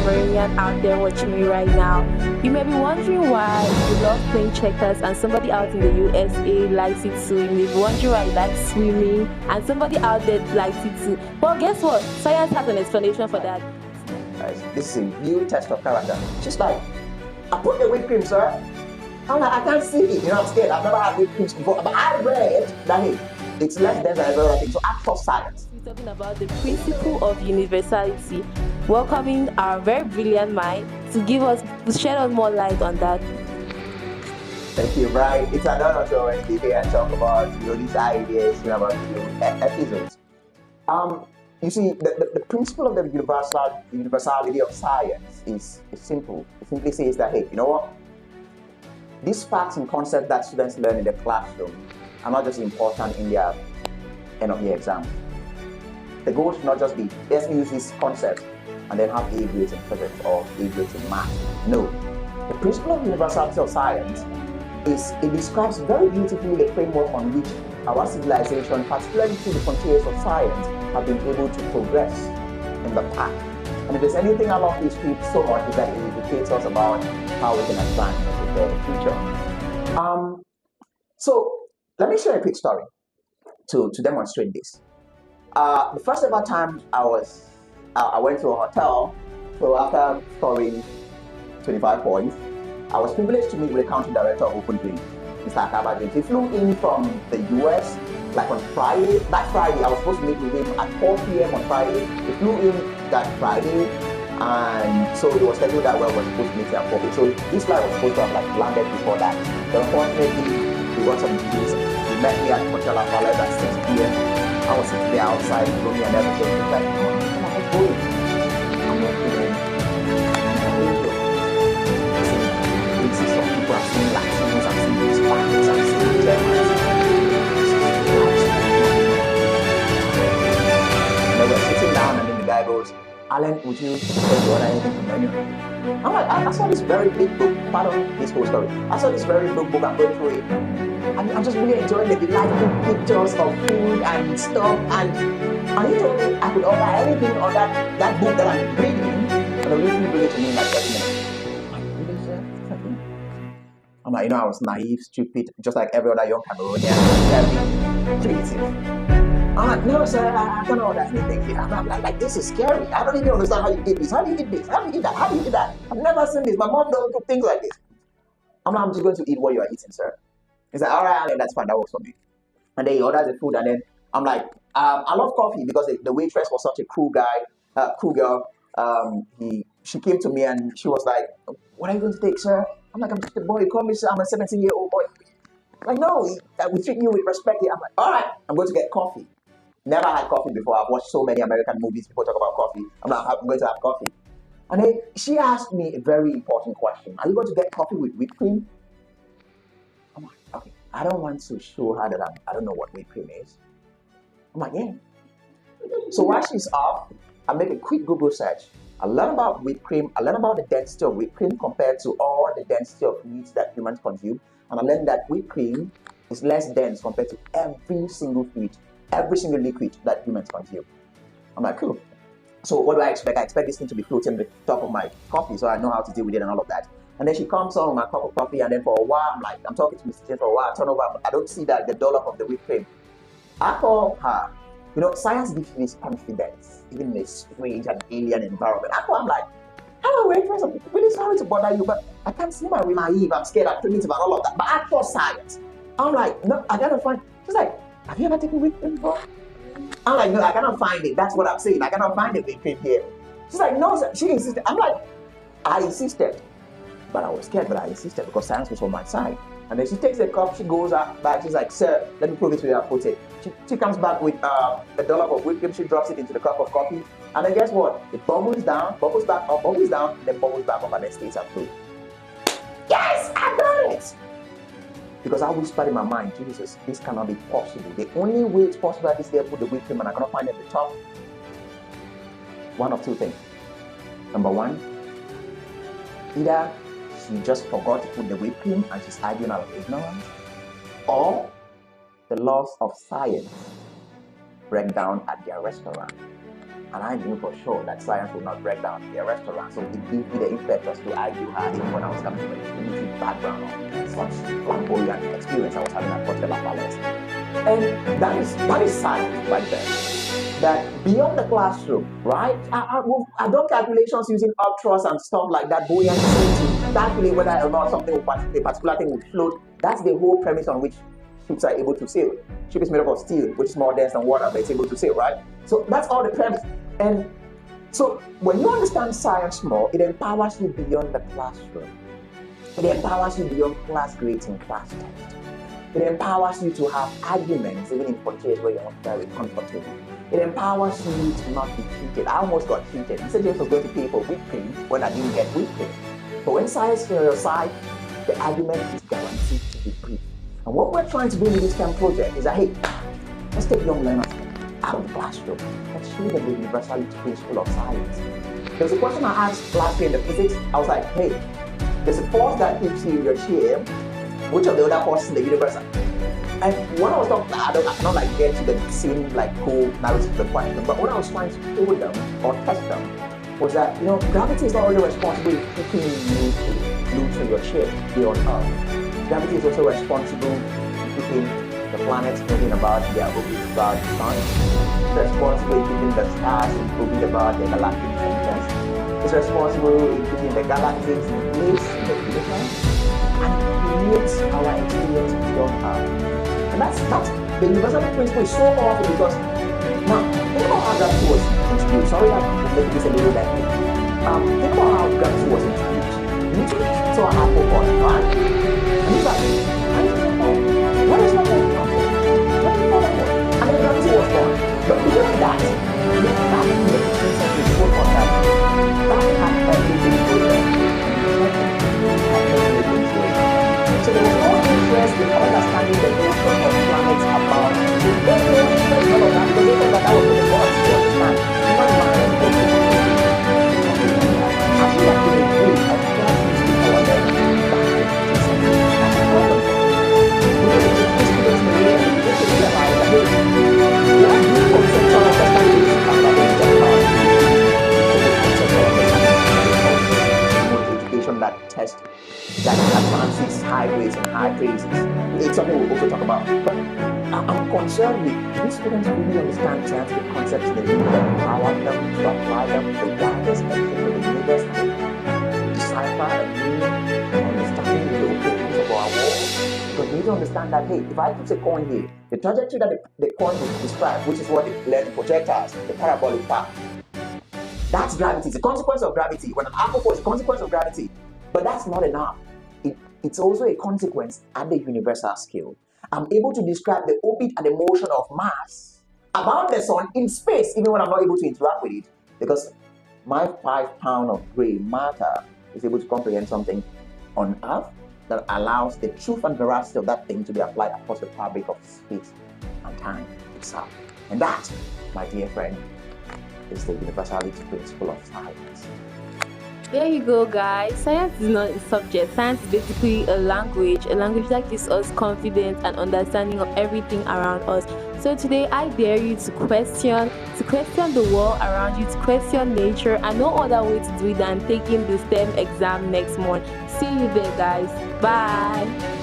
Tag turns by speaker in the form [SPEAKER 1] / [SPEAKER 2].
[SPEAKER 1] Cameroonian out there watching me right now. You may be wondering why you love playing checkers and somebody out in the USA likes it too. You may be wondering why you like swimming and somebody out there likes it too. Well, guess what? Science has an explanation for that.
[SPEAKER 2] This is a real test of character. She's like, I put the whipped cream, sir. I'm like, I can't see it. You know, I'm scared. I've never had whipped cream before. But I read that, hey, it's less dense than everything. So act for science.
[SPEAKER 1] We're talking about the principle of universality. Welcoming our very brilliant mind to shed us more light on that.
[SPEAKER 2] Thank you, Brian. It's another show when we and talk about these ideas, about episodes. You see, the principle of the universality of science is simple. It simply says that, hey, you know what? These facts and concepts that students learn in the classroom are not just important in their end of year exam. The goal should not just be, let's use these concepts and then have A grades in physics or A grades in math. No. The principle of universality of science it describes very beautifully the framework on which our civilization, particularly through the frontiers of science, have been able to progress in the past. And if there's anything I love history so much is that it educates us about how we can advance and prepare the future. So let me share a quick story to demonstrate this. The first ever time I went to a hotel, so after scoring 25 points, I was privileged to meet with the country director of OpenPlay, Mr. Akaba James. He flew in from the US like on Friday. That Friday, I was supposed to meet with him at 4 p.m. on Friday. He flew in that Friday, and so it was scheduled that we were supposed to meet at 4 p.m. So this flight was supposed to have landed before that. But unfortunately, we got some delays. He met me at Hotel Afales at 6 p.m. I was sitting there outside, rooming and everything. He's like, come on, let's go. I'm not kidding. Some people have seen Latinos, I've seen Hispanics, I've seen Germans. And then we're sitting down and then the guy goes, Alan, would you like to order anything from the menu? I'm like, I saw this very big book, pardon this whole story. I saw this very big book, I'm going through it. I'm just really enjoying the delightful pictures of food and stuff. And he told me I could order anything on that book that I'm reading. And it really related to me in like 30 minutes. I'm like, I was naive, stupid, just like every other young Cameroonian, very creative. I'm like, no, sir, I don't know that anything here. I'm like, this is scary. I don't even understand how you did this. How do you eat this? How do you eat that? How do you eat that? I've never seen this. My mom don't do things like this. I'm like, I'm just going to eat what you are eating, sir. He's like, all right, Alan, that's fine. That works for me. And then he orders the food, and then I'm like, I love coffee because the waitress was such a cool girl. She came to me and she was like, what are you going to take, sir? I'm like, I'm just a boy. You call me, sir. I'm a 17-year-old boy. Like, no, we treat you with respect here. I'm like, all right, I'm going to get coffee. Never had coffee before. I've watched so many American movies. People talk about coffee. I'm like, I'm going to have coffee. And then she asked me a very important question. Are you going to get coffee with whipped cream? I'm like, okay. I don't want to show her that I don't know what whipped cream is. I'm like, yeah. So while she's off, I make a quick Google search. I learn about whipped cream. I learn about the density of whipped cream compared to all the density of meats that humans consume. And I learned that whipped cream is less dense compared to every single fluid, every single liquid that humans consume. I'm like, cool. So what do I expect? I expect this thing to be floating on the top of my coffee so I know how to deal with it and all of that. And then she comes on with my cup of coffee, and then for a while, I'm talking to Mrs. Jane for a while, I turn over, I don't see the dollop of the whipped cream. I call her. Science gives me this confidence, even in a strange and alien environment. I'm like, hello, waitress, I'm really sorry to bother you, but I can't see my way naive. I'm scared, I'm primitive and all of that. But I thought science. I'm like, no, I gotta find. She's like, have you ever taken whipped cream before? I'm like, no, I cannot find it. That's what I'm saying. I cannot find the whipped cream here. She's like, no, sir. She insisted. I'm like, I insisted. But I was scared, but I insisted because science was on my side. And then she takes the cup, she goes back, she's like, sir, let me prove it to you, I put it. She comes back with a dollop of whipped cream, she drops it into the cup of coffee, and then guess what? It bubbles down, bubbles back up, bubbles down, then bubbles back up, and then stays up through. Yes, I've done it! Because I whispered in my mind, Jesus, this cannot be possible. The only way it's possible is they put the whipped cream and I cannot find it at the top. One of two things. Number one, either she just forgot to put the whipped cream and she's hiding out of ignorance, or the laws of science break down at their restaurant. And I knew for sure that science would not break down their restaurant. So it gave me the impetus to argue hard when I was coming from a community background of such flamboyant experience I was having at Portela Palace. And that is science right there. That beyond the classroom, right? I don't calculations using upthrust and stuff like that, buoyancy to calculate whether or not something, a particular thing will float. That's the whole premise on which ships are able to sail. Ship is made up of steel, which is more dense than water, but it's able to sail, right? So that's all the premise. And so when you understand science more, it empowers you beyond the classroom. It empowers you beyond class grades and class tests. It empowers you to have arguments, even in portraits where you're not very comfortable. It empowers you to not be cheated. I almost got cheated. He said James was going to pay for whipping when I didn't get whipping. But when science is on your side, the argument is guaranteed to be brief. And what we're trying to do with this STEM project is that, hey, let's take young learners out of the classroom and show them the universality principle of science. There was a question I asked last year in the physics. I was like, hey, there's a force that keeps you in your chair. Which of the other forces in the universe? And when I was talking, I cannot like get to the same like cool narrative of the question, but what I was trying to show them or test them was that, you know, gravity is not only responsible for keeping you glued to your chair here on Earth. Gravity is also responsible for keeping the planets moving about their orbits about the sun. It's responsible for keeping the stars moving about their galactic centers. It's responsible in keeping the galaxies in place in the universe. And creates our experience beyond Earth. And that's the universal principle is so powerful because now think about how gravity was introduced. Sorry that I'm making this a little bit. Think about how gravity was introduced. Newton saw an apple falling, right? And he's like, why is it falling? Why is it not falling? Why is it falling? And then gravity was born. But beyond that, that in the 15th century spoke on that had everything going on. So there was no interest in understanding the nature of planets about the all of that, because they thought that was for the gods to understand. Human mind was I feel like in a way of classes before them back in the 15th century. Because the students may realize that they have new conceptual understanding about the education that tests that advances high grades and high praises. It's something we'll also talk about. But I'm concerned with these students really understand scientific concepts in the universe, empower them to apply them to the darkest aspects of the universe, and decipher and understanding the operations of our world. Because we need to understand that, hey, if I put a coin here, the trajectory that the coin will describe, which is what they learn in projectiles, the parabolic path, that's gravity. It's a consequence of gravity. When an apple falls, it's a consequence of gravity. But that's not enough. It's also a consequence at the universal scale. I'm able to describe the orbit and the motion of mass about the sun in space, even when I'm not able to interact with it, because my 5 pounds of gray matter is able to comprehend something on Earth that allows the truth and veracity of that thing to be applied across the fabric of space and time itself. And that, my dear friend, is the universality principle of science.
[SPEAKER 1] There you go, guys. Science is not a subject. Science is basically a language that gives us confidence and understanding of everything around us. So today I dare you to question the world around you, to question nature, and no other way to do it than taking the STEM exam next month. See you there, guys. Bye.